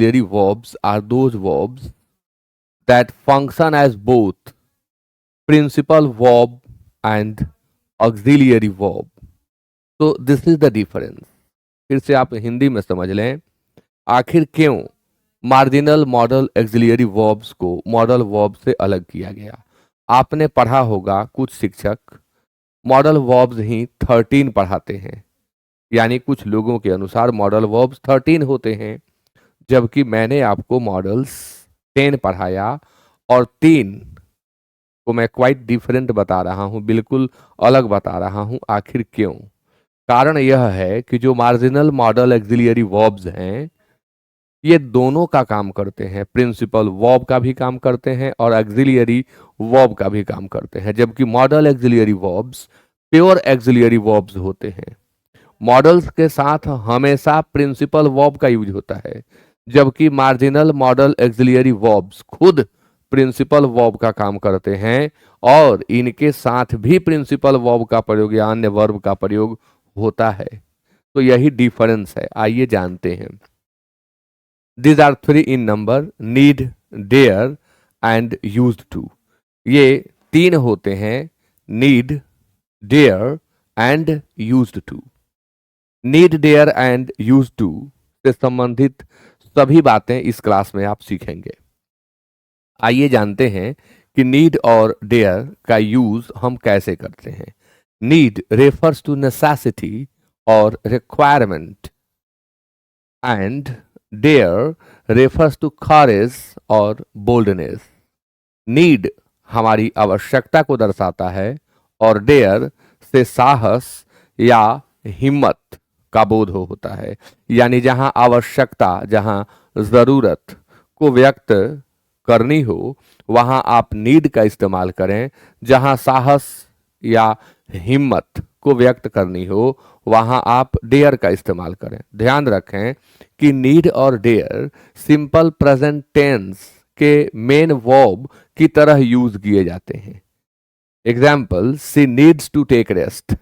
auxiliary verbs are those verbs that function as both principal verb and auxiliary verb. So this is the difference. फिर से आप हिंदी में समझ लें, आखिर क्यों मार्जिनल मॉडल एक्सिलियरी वर्ब्स को मॉडल वर्ब से अलग किया गया। आपने पढ़ा होगा कुछ शिक्षक मॉडल वर्ब्स ही 13 पढ़ाते हैं, यानी कुछ लोगों के अनुसार मॉडल वर्ब्स 13 होते हैं, जबकि मैंने आपको मॉडल्स 10 पढ़ाया और 3 को मैं क्वाइट डिफरेंट बता रहा हूं, बिल्कुल अलग बता रहा हूं। आखिर क्यों? कारण यह है कि जो मार्जिनल मॉडल एक्सिलियरी वर्ब्स हैं ये दोनों का काम करते हैं, प्रिंसिपल वर्ब का भी काम करते हैं और एक्सिलियरी वर्ब का भी काम करते हैं, जबकि मॉडल एक्सिलियरी वर्ब्स प्योर एक्सिलियरी वर्ब्स होते हैं। मॉडल्स के साथ हमेशा प्रिंसिपल वर्ब का यूज होता है, जबकि मार्जिनल मॉडल एक्सिलियरी वर्ब्स खुद प्रिंसिपल वर्ब का काम करते हैं और इनके साथ भी प्रिंसिपल वर्ब का प्रयोग या अन्य वर्ब का प्रयोग होता है। तो यही डिफरेंस है, आइए जानते हैं। These are 3 in number: need, dare and used to। ये 3 होते हैं, need, dare and used to। need, dare and used to से संबंधित सभी बातें इस क्लास में आप सीखेंगे। आइए जानते हैं कि नीड और डेयर का यूज हम कैसे करते हैं। नीड रेफर्स टू नेसेसिटी और requirement and dare refers to courage और बोल्डनेस। नीड हमारी आवश्यकता को दर्शाता है और डेयर से साहस या हिम्मत का बोध होता है, यानी जहां आवश्यकता, जहां जरूरत को व्यक्त करनी हो वहां आप नीड का इस्तेमाल करें, जहां साहस या हिम्मत को व्यक्त करनी हो वहां आप डेयर का इस्तेमाल करें। ध्यान रखें कि नीड और डेयर सिंपल प्रेजेंट टेंस के मेन वर्ब की तरह यूज किए जाते हैं। Example, she needs to take rest.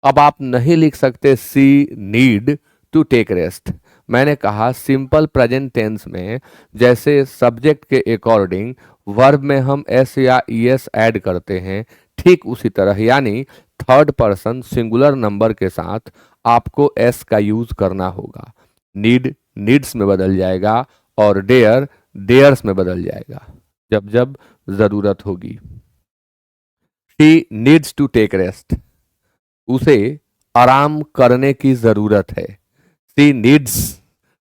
अब आप नहीं लिख सकते she need to take rest. मैंने कहा सिंपल प्रेजेंट टेंस में जैसे सब्जेक्ट के अकॉर्डिंग वर्ब में हम एस या ईएस ऐड करते हैं, ठीक उसी तरह, यानी थर्ड पर्सन सिंगुलर नंबर के साथ आपको एस का यूज करना होगा। नीड नीड्स में बदल जाएगा और डेयर डेयर्स में बदल जाएगा जब जब जरूरत होगी। She needs to take rest, उसे आराम करने की जरूरत है। She needs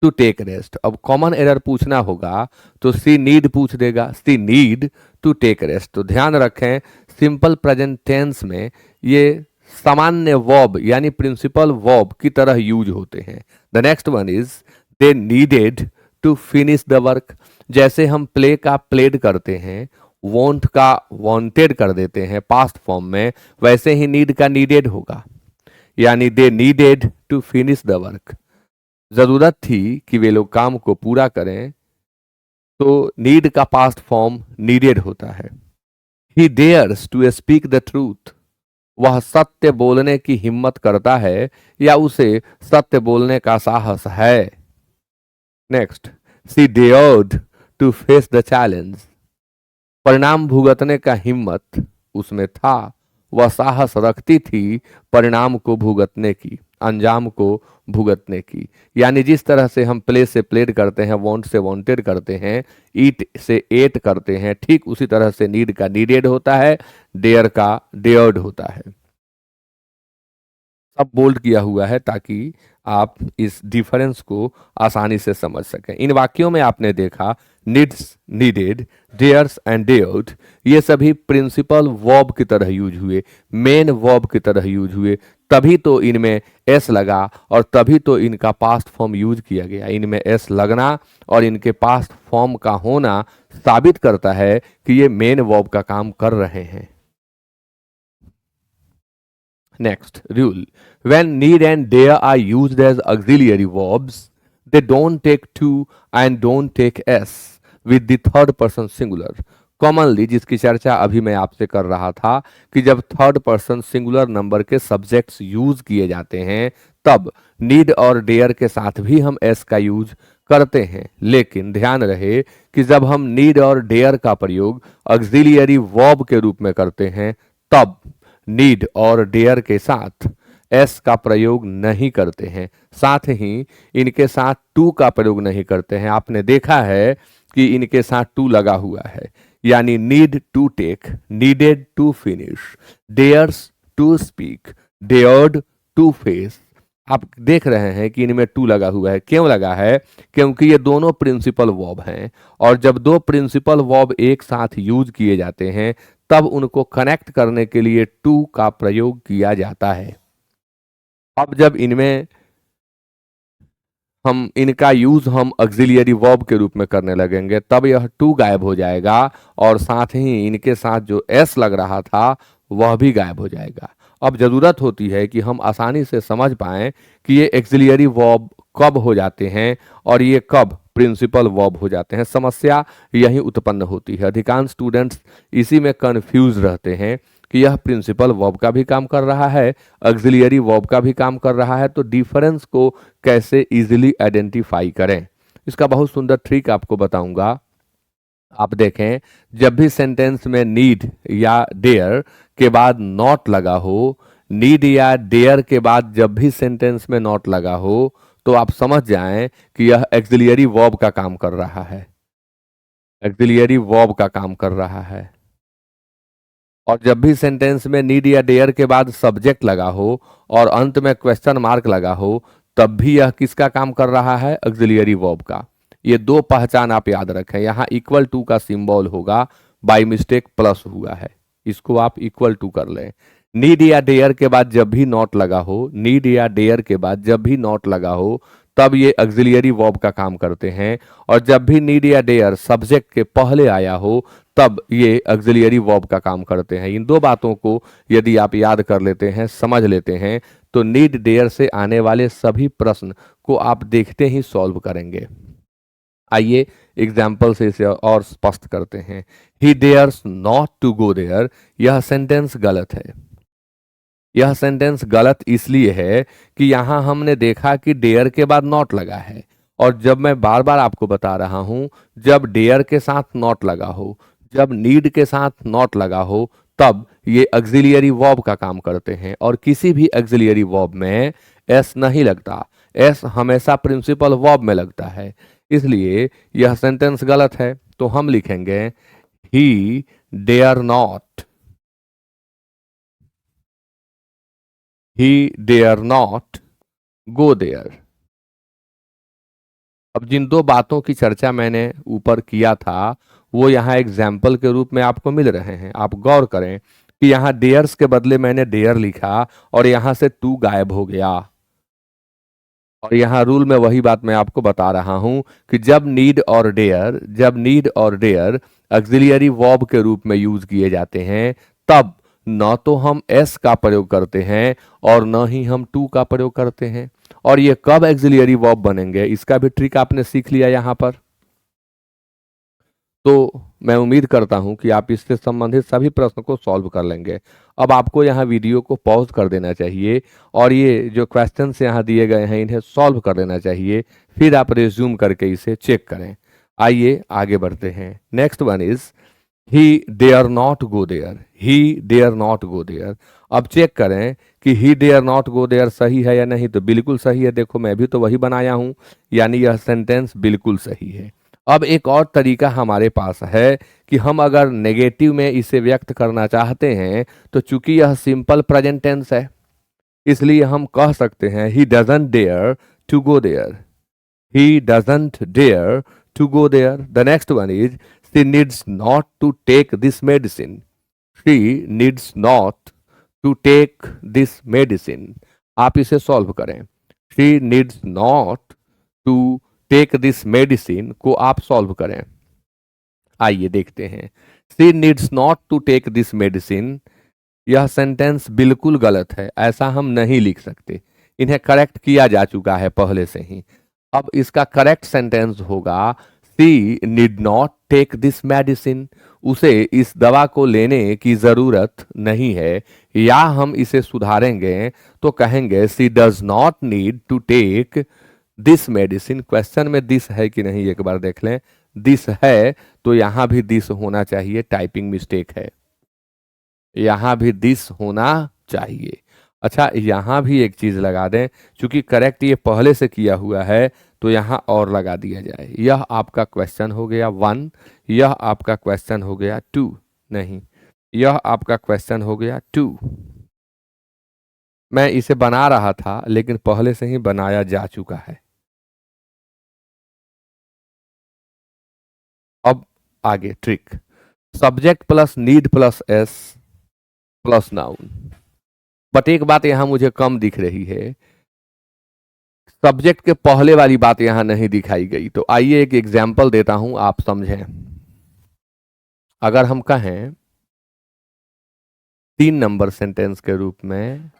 to take rest. अब कॉमन एरर पूछना होगा तो सी नीड पूछ देगा, she need to take rest. तो ध्यान रखें सिंपल प्रेजेंट टेंस में ये सामान्य वर्ब यानी प्रिंसिपल वर्ब की तरह यूज होते हैं। The next one is they needed to finish the work. जैसे हम प्ले का प्लेड करते हैं, वॉन्ट का वॉन्टेड कर देते हैं पास्ट फॉर्म में, वैसे ही नीड का नीडेड होगा, यानी they needed to finish the work. जरूरत थी कि वे लोग काम को पूरा करें, तो नीड का पास्ट फॉर्म नीडेड होता है। He dares to speak the truth. वह सत्य बोलने की हिम्मत करता है या उसे सत्य बोलने का साहस है। Next, she dared to face the challenge. परिणाम भुगतने का हिम्मत उसमें था, वह साहस रखती थी परिणाम को भुगतने की, अंजाम को भुगतने की। यानी जिस तरह से हम प्ले से प्लेड करते हैं, वांट से वांटेड करते हैं, ईट से एट करते हैं, ठीक उसी तरह से नीड का नीडेड होता है, डेयर का डेयर्ड होता है। सब बोल्ड किया हुआ है ताकि आप इस डिफरेंस को आसानी से समझ सकें। इन वाक्यों में आपने देखा needs, needed, dares and dared, ये सभी प्रिंसिपल वर्ब की तरह यूज हुए, मेन वर्ब की तरह यूज हुए, तभी तो इनमें एस लगा और तभी तो इनका पास्ट फॉर्म यूज किया गया। इनमें एस लगना और इनके पास्ट फॉर्म का होना साबित करता है कि ये मेन वर्ब का काम कर रहे हैं। Next rule: when need and dare are used as auxiliary verbs, they don't take to and don't take s with the third person singular। Commonly जिसकी चर्चा अभी मैं आपसे कर रहा था कि जब थर्ड पर्सन सिंगुलर नंबर के सब्जेक्ट्स यूज किए जाते हैं तब नीड और डेयर के साथ भी हम एस का यूज करते हैं, लेकिन ध्यान रहे कि जब हम नीड और डेयर का प्रयोग ऑक्सिलियरी वर्ब के रूप में करते हैं तब नीड और डेयर के साथ एस का प्रयोग नहीं करते हैं, साथ ही इनके साथ टू का प्रयोग नहीं करते हैं। आपने देखा है कि इनके साथ टू लगा हुआ है, यानी need to take, needed to finish, dares to speak, dared to face. आप देख रहे हैं कि इनमें टू लगा हुआ है। क्यों लगा है? क्योंकि ये दोनों प्रिंसिपल वर्ब हैं, और जब दो प्रिंसिपल वर्ब एक साथ यूज किए जाते हैं तब उनको कनेक्ट करने के लिए टू का प्रयोग किया जाता है। अब जब इनमें हम इनका यूज हम ऑक्सिलियरी वर्ब के रूप में करने लगेंगे तब यह टू गायब हो जाएगा, और साथ ही इनके साथ जो एस लग रहा था वह भी गायब हो जाएगा। अब जरूरत होती है कि हम आसानी से समझ पाएं कि ये ऑक्सिलियरी वर्ब कब हो जाते हैं और ये कब प्रिंसिपल वर्ब हो जाते हैं। समस्या यही उत्पन्न होती है। अधिकांश स्टूडेंट्स इसी में कंफ्यूज रहते हैं कि यह प्रिंसिपल वर्ब का भी काम कर रहा है, ऑक्सिलियरी वर्ब का भी काम कर रहा है, तो डिफरेंस को कैसे इजीली आइडेंटिफाई करें। इसका बहुत सुंदर ट्रिक आपको बताऊंगा। आप देखें, जब भी सेंटेंस में नीड या डेयर के बाद नॉट लगा हो, नीड या डेयर के बाद जब भी सेंटेंस में नॉट लगा हो, तो आप समझ जाएं कि यह ऑक्सिलियरी वर्ब का काम कर रहा है, ऑक्सिलियरी वर्ब का काम कर रहा है। और जब भी सेंटेंस में नीड या डेयर के बाद सब्जेक्ट लगा हो और अंत में क्वेश्चन मार्क लगा हो, तब भी यह किसका काम कर रहा है? ऑक्सिलियरी वर्ब का। ये दो पहचान आप याद रखें। यहाँ इक्वल टू का सिंबल होगा, बाय मिस्टेक प्लस हुआ है, इसको आप इक्वल टू कर लें। नीड या डेयर के बाद जब भी नॉट लगा हो, नीड या डेयर के बाद जब भी नॉट लगा हो, तब ये ऑक्सिलियरी वर्ब का काम करते हैं। और जब भी नीड या डेयर सब्जेक्ट के पहले आया हो, तब ये ऑक्सिलियरी वर्ब का काम करते हैं। इन दो बातों को यदि आप याद कर लेते हैं, समझ लेते हैं, तो नीड डेयर से आने वाले सभी प्रश्न को आप देखते ही सॉल्व करेंगे। आइए एग्जाम्पल से इसे और स्पष्ट करते हैं। He dares not to go there, यह सेंटेंस गलत है। यह सेंटेंस गलत इसलिए है कि यहां हमने देखा कि डेयर के बाद नॉट लगा है, और जब मैं बार बार आपको बता रहा हूं, जब डेयर के साथ नॉट लगा हो, जब नीड के साथ नॉट लगा हो, तब ये ऑक्सिलियरी वर्ब का काम करते हैं। और किसी भी ऑक्सिलियरी वर्ब में एस नहीं लगता, एस हमेशा प्रिंसिपल वर्ब में लगता है, इसलिए यह सेंटेंस गलत है। तो हम लिखेंगे he dare not, he dare not go there. अब जिन दो बातों की चर्चा मैंने ऊपर किया था वो यहाँ एग्जाम्पल के रूप में आपको मिल रहे हैं। आप गौर करें कि यहाँ डेयर्स के बदले मैंने डेयर लिखा और यहाँ से टू गायब हो गया। और यहाँ रूल में वही बात मैं आपको बता रहा हूं कि जब नीड और डेयर ऑक्सिलियरी वर्ब के रूप में यूज किए जाते हैं, तब न तो हम एस का प्रयोग करते हैं और न ही हम टू का प्रयोग करते हैं। और ये कब ऑक्सिलियरी वर्ब बनेंगे, इसका भी ट्रिक आपने सीख लिया यहाँ पर। तो मैं उम्मीद करता हूं कि आप इससे संबंधित सभी प्रश्न को सॉल्व कर लेंगे। अब आपको यहाँ वीडियो को पॉज कर देना चाहिए और ये जो क्वेश्चंस यहाँ दिए गए हैं इन्हें सॉल्व कर लेना चाहिए, फिर आप रिज्यूम करके इसे चेक करें। आइए आगे बढ़ते हैं। Next one is he dare not go there, he dare not go there. अब चेक करें कि he dare not go there सही है या नहीं। तो बिल्कुल सही है, देखो मैं भी तो वही बनाया हूं, यानी यह सेंटेंस बिल्कुल सही है। अब एक और तरीका हमारे पास है कि हम अगर नेगेटिव में इसे व्यक्त करना चाहते हैं, तो चूंकि यह सिंपल प्रेजेंट टेंस है, इसलिए हम कह सकते हैं he doesn't dare to go there, he doesn't dare to go there. The next one is she needs not to take this medicine, she needs not to take this medicine. आप इसे solve करें। She needs not to take this medicine को आप solve करें। आइए देखते हैं। She needs not to take this medicine, यह सेंटेंस बिल्कुल गलत है, ऐसा हम नहीं लिख सकते। इन्हें करेक्ट किया जा चुका है पहले से ही। अब इसका करेक्ट सेंटेंस होगा she need not take this medicine, उसे इस दवा को लेने की जरूरत नहीं है। या हम इसे सुधारेंगे तो कहेंगे she does not need to take this medicine, question में दिस है कि नहीं एक बार देख लें। दिस है तो यहां भी दिस होना चाहिए, टाइपिंग मिस्टेक है, यहां भी दिस होना चाहिए। अच्छा यहां भी एक चीज लगा दें, क्योंकि करेक्ट ये पहले से किया हुआ है तो यहां और लगा दिया जाए। यह आपका क्वेश्चन हो गया 1, यह आपका क्वेश्चन हो गया 2, नहीं यह आपका क्वेश्चन हो गया 2। मैं इसे बना रहा था लेकिन पहले से ही बनाया जा चुका है। अब आगे trick, subject plus need plus S plus noun. But एक बात यहां मुझे कम दिख रही है, सब्जेक्ट के पहले वाली बात यहां नहीं दिखाई गई। तो आइए एक एग्जाम्पल देता हूं, आप समझें। अगर हम कहें 3 नंबर सेंटेंस के रूप में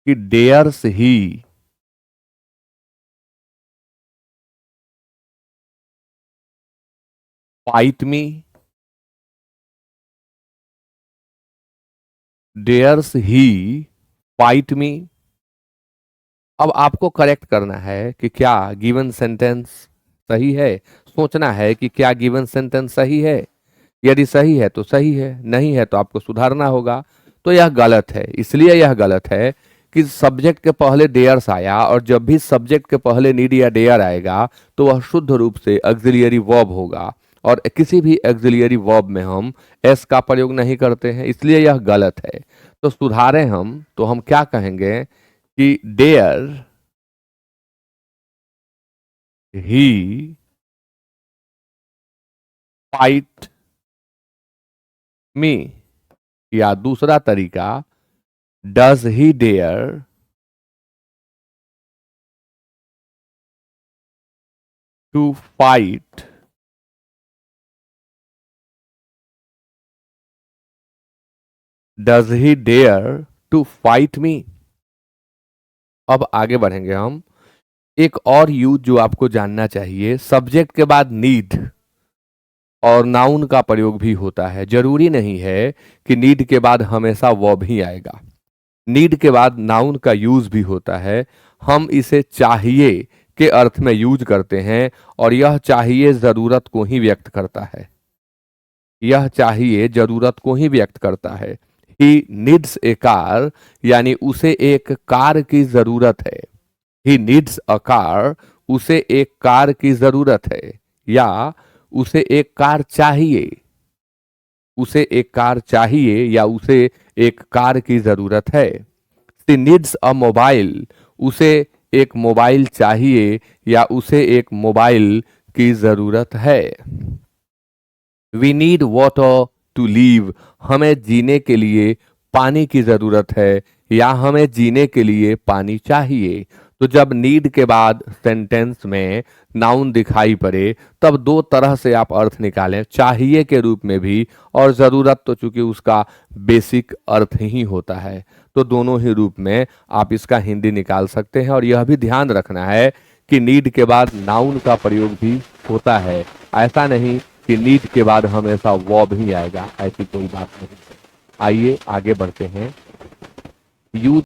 कि डेयर्स ही फाइट मी, डेयर्स ही फाइट मी। अब आपको करेक्ट करना है कि क्या गिवन सेंटेंस सही है, सोचना है कि क्या गिवन सेंटेंस सही है। यदि सही है तो सही है, नहीं है तो आपको सुधारना होगा। तो यह गलत है, इसलिए यह गलत है कि सब्जेक्ट के पहले डेयर्स आया, और जब भी सब्जेक्ट के पहले नीड या डेयर आएगा तो वह शुद्ध रूप से ऑक्सिलियरी वर्ब होगा, और किसी भी ऑक्सिलियरी वर्ब में हम एस का प्रयोग नहीं करते हैं, इसलिए यह गलत है। तो सुधारें हम, तो हम क्या कहेंगे कि डेयर ही फाइट मी, या दूसरा तरीका, does he dare to fight does he dare to fight me. अब आगे बढ़ेंगे हम, एक और यूज जो आपको जानना चाहिए, सब्जेक्ट के बाद नीड और नाउन का प्रयोग भी होता है। जरूरी नहीं है कि नीड के बाद हमेशा वर्ब ही आएगा, नीड के बाद नाउन का यूज भी होता है। हम इसे चाहिए के अर्थ में यूज करते हैं, और यह चाहिए जरूरत को ही व्यक्त करता है, यह चाहिए जरूरत को ही व्यक्त करता है। ही नीड्स ए कार, यानी उसे एक कार की जरूरत है। ही नीड्स अ कार, उसे एक कार की जरूरत है, या उसे एक कार चाहिए, उसे एक कार चाहिए या उसे एक कार की जरूरत है। शी नीड्स अ मोबाइल, उसे एक मोबाइल चाहिए या उसे एक मोबाइल की जरूरत है। We need water to live, हमें जीने के लिए पानी की जरूरत है या हमें जीने के लिए पानी चाहिए। तो जब नीड के बाद सेंटेंस में नाउन दिखाई पड़े तब दो तरह से आप अर्थ निकालें, चाहिए के रूप में भी, और जरूरत तो चूंकि उसका बेसिक अर्थ ही होता है, तो दोनों ही रूप में आप इसका हिंदी निकाल सकते हैं। और यह भी ध्यान रखना है कि नीड के बाद नाउन का प्रयोग भी होता है, ऐसा नहीं कि नीड के बाद हमेशा वर्ब ही आएगा, ऐसी कोई बात नहीं। आइए आगे बढ़ते हैं। यूज